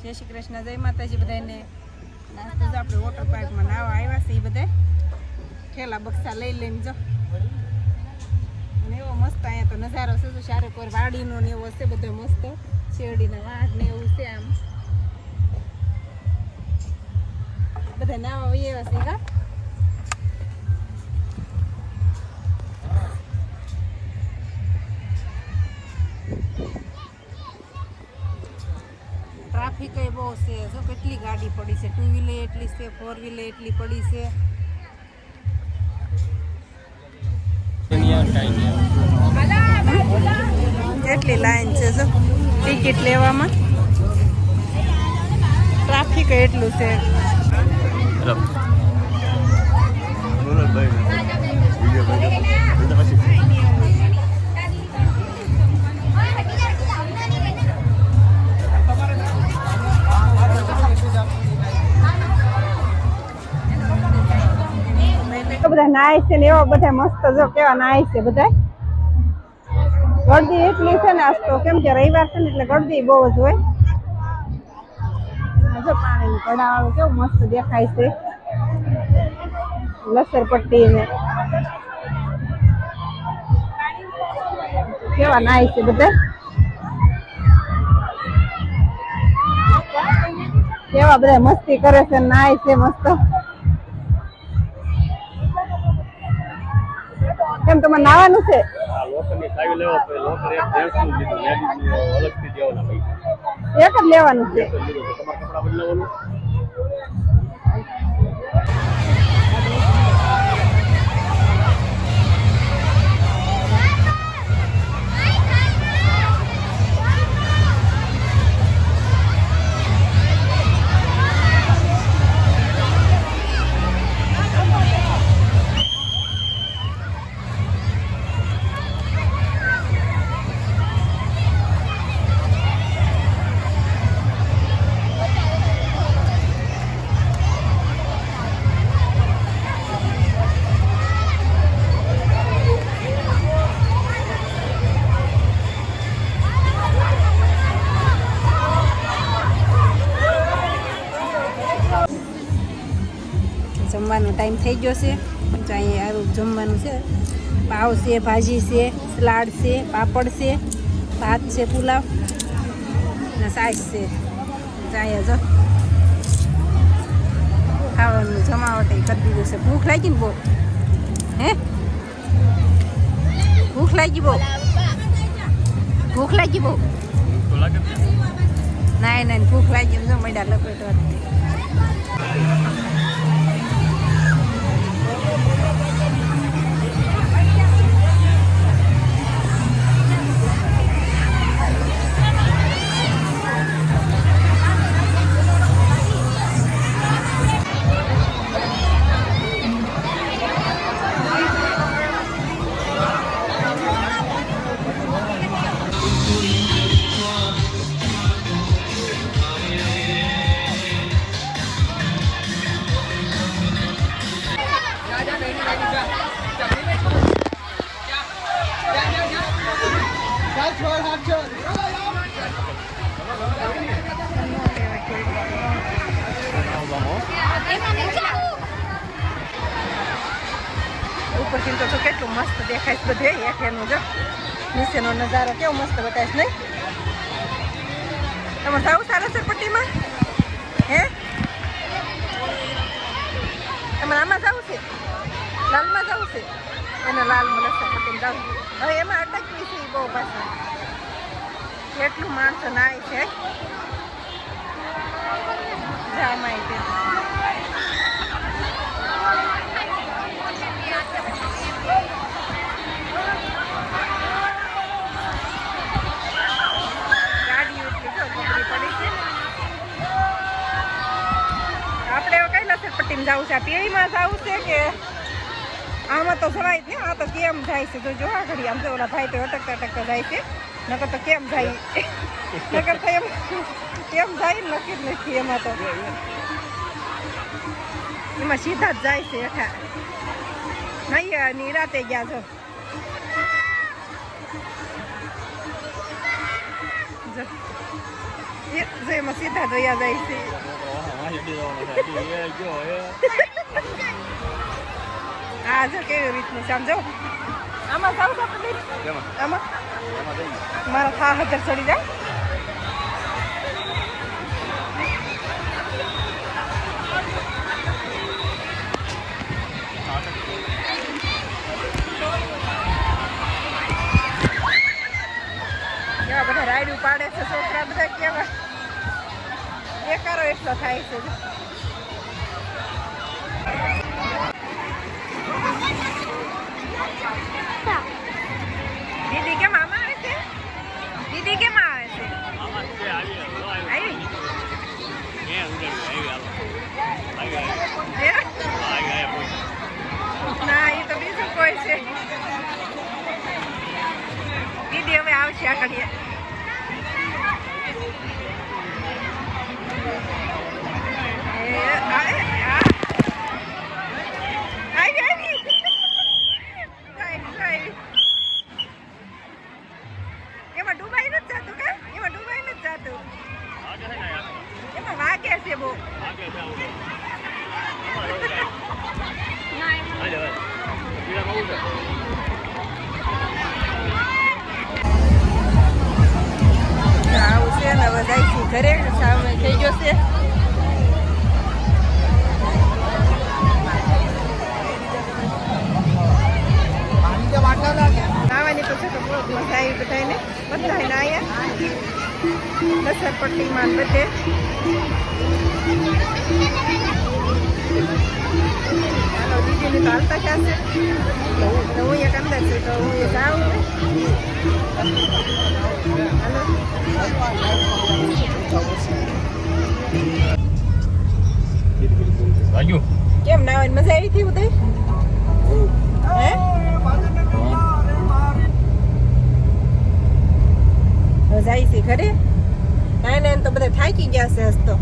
જય શ્રી કૃષ્ણ, જય માતાજી બધાને. નાસ્તો જ આપણે વોટર પાર્કમાં નાવા આવ્યા છે. એ બધા ઠેલા બક્સા લઈ લઈને જો. અને એવો મસ્ત અહીંયા તો નજારો છે. તો ચારે કોઈ વાડીનો ને એવો છે બધો મસ્ત. શેરડીના વાડ ને એવું છે. આમ બધા નાવા આવ્યા છે. કા ટ્રાફિક એ બહુ છે. જો કેટલી ગાડી પડી છે. 2 વ્હીલર એટલી છે, 4 વ્હીલર એટલી પડી છે. કેટલી લાઈન છે જો ટિકિટ લેવામાં. ટ્રાફિક એટલું છે. બધા નાય છે ને એવા બધા મસ્ત જો કેવા નાય છે બધા. ગરદી એટલી છે ને આજ તો, કેમ કે રવિવાર છે ને એટલે ગરદી બહુ જ હોય. જો પાણીનું કડાવાળું કેવું મસ્ત દેખાય છે. લસરપટ્ટી ને કેવા નાય છે બધા. કેવા બધા મસ્તી કરે છે, નાય છે મસ્ત. કેમ તમારે નાવાનું છે? એક જ લેવાનું છે. જમવાનો ટાઈમ થઈ ગયો છે. તો અહીંયા આવું જમવાનું છે. પાવ છે, ભાજી છે, સલાડ છે, પાપડ છે, ભાત છે, પુલાવ અને સાસ છે. અહીંયા જો ખાવાનું જમાવટ કરી દીધું છે. ભૂખ લાગી ને બહુ? હે ભૂખ લાગી બહુ? ભૂખ લાગી બહુ? ના ના ભૂખ લાગી. જો મેડા લપેટવા ઉપરથી તો કેટલું મસ્ત દેખાય છે બધે. હેઠેનું જો નીચેનો નજારો કેવો મસ્ત બતાવીશ નહીં? તમારે જવું સારસરપટ્ટીમાં? હે તમારે આમાં જવું છે? લાલમાં જવું છે? એને લાલમાં લસરપટ્ટીમાં જવું. હવે એમાં અટકવી છે બહુ પાછું. કેટલું માણસો નાય છે. જામાય તે પટ્ટીમાં જવું છે? પીળીમાં જવું છે કે આમાં તો જવાય જ ને. આ તો કેમ જાય છે તો જોવા ઘડી. આમ તો ઓલા ભાઈ તો અટકતા અટકતા જાય છે. નકર તો કેમ જાય? નકર તો એમ કેમ જાય નક્કી જ નથી. એમાં તો એમાં સીધા જ જાય છે હેઠા. નહીં નિરાતે ગયા છો. એમાં સીધા જોયા જાય છે. હા જો કેવી રીતનું છે આમ જો. આમાં જાવ તો આપણે આમાં મારા થા હજાર ચડી જાય. કેવા બધા રાયડું પાડે છે છોકરા બધા કેવા બેકારો એટલો થાય છે. દીદી કેમ આમાં આવે છે? દીદી કેમ આવે છે? ના એ તો બીજું કોઈ છે. દીદી હવે આવશે આગળ. એમાં ડૂબાઈ નથી જતું કે? એમાં ડૂબાઈ નથી જતું. એમાં વાગે છે બહુ. આવું છે ને હવે જાય છે ઘરે. સામે થઈ ગયો છે. નાવાની તો છે તો બહુ મજા આવી બધાને. બધાને અહીંયા લસરપટ્ટીમાં બધે હાલો દીદીને તો હાલતા થશે. હું એક અંદર છું તો હું એક આવું. હાલો કેમ નાવાની મજા આવી હતી ઉદય? હે જાય છે ઘરે. ના તો બધા થાકી ગયા છે. હસતો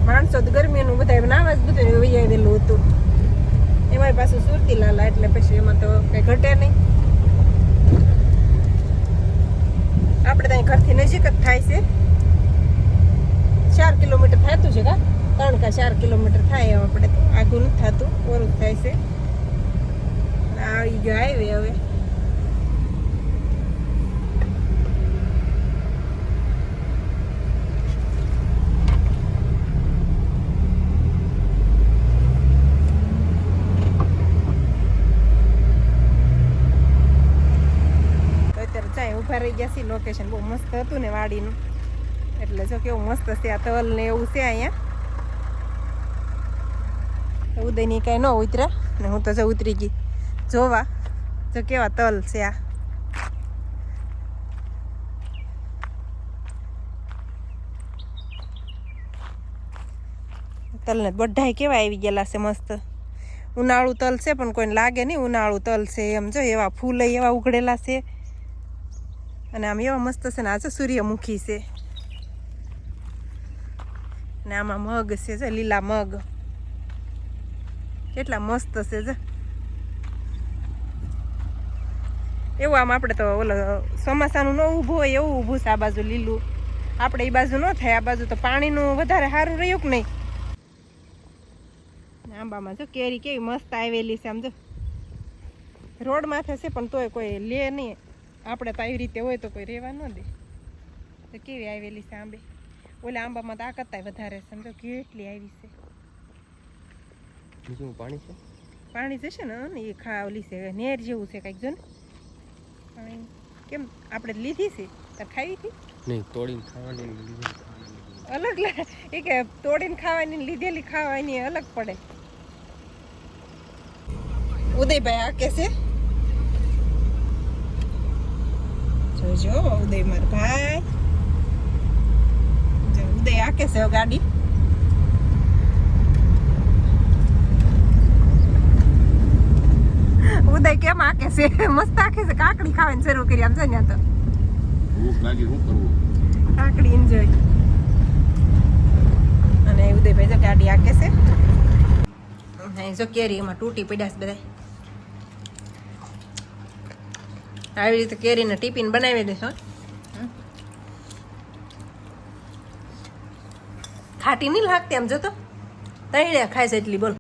માણસો તો ગરમીનું બધા નાવા જ બધું વૈયાવેલું હતું. એમાં પાછું સુરતી લાલા એટલે પછી એમાં તો કઈ ઘટે નહીં. આપણે ત્યાં ઘરથી નજીક જ થાય છે. 4 કિલોમીટર થતું છે કા 3 કે 4 કિલોમીટર થાય. આપણે આઘું નથી થતું, ઓરું થાય છે. આવી ગયો હાઈવે હવે. ઉભા રહી ગયા છે. લોકેશન બહુ મસ્ત હતું ને વાડીનું, એટલે જો કેવું મસ્ત છે. આ તલ ને એવું છે અહીંયા. ઉદયની કાંઈ ન ઉતર્યા ને હું તો જો ઉતરી ગઈ જોવા. જો કેવા તલ છે આ. તલને બધાય કેવા આવી ગયેલા છે મસ્ત. ઉનાળું તલ છે પણ કોઈને લાગે નહીં ઉનાળું તલ છે એમ. જો એવા ફૂલ એવા ઉઘડેલા છે અને આમ એવા મસ્ત છે ને. આ જો સૂર્યમુખી છે ને આમાં મગ છે જો લીલા મગ કેટલા મસ્ત છે. જો એવું આમ આપણે તો ઓલો ચોમાસાનું ન ઊભું હોય એવું ઊભું છે આ બાજુ લીલું. આપણે એ બાજુ ન થાય. આ બાજુ તો પાણીનું વધારે સારું રહ્યું કે નહીં. આંબામાં જો કેરી કેવી મસ્ત આવેલી છે. આમ જો રોડ માથે છે પણ તોય કોઈ લે નહીં. આપણે તો આવી રીતે હોય તો કોઈ રહેવા ન દે. તો કેવી આવેલી છે આંબે. ઓલા આંબામાં તો આ કરતા વધારે સમજો કેટલી આવી છે. પાણી છે, પાણી જશે ને એ ખાવલી છે નેર જેવું છે કંઈક. જો ને પાણી કેમ આપણે લીધી છે તો ખાવી હતી નહીં. તોડીને ખાવાની અલગ એ કે તોડીને ખાવાની લીધેલી ખાવાની અલગ પડે. ઉદયભાઈ આ કે છે જોજો ઉદય માર ભાઈ. ઉદય આકે છે ગાડી. ઉદય કેમ આકે છે? મસ્ત આકે છે. કાકડી ખાવાની શરૂ કરી આમ છે ને. તો ભૂખ લાગી શું કરવું? કાકડી એન્જોય. અને ઉદયભાઈ જો ગાડી આકે છે. જો કેરી એમાં તૂટી પડ્યા છે બધા. આવી રીતે કેરીને ટિફિન બનાવી દેશો. ખાટી નહીં લાગતી આમ જો તો તળ્યા ખાય છે એટલી બોલ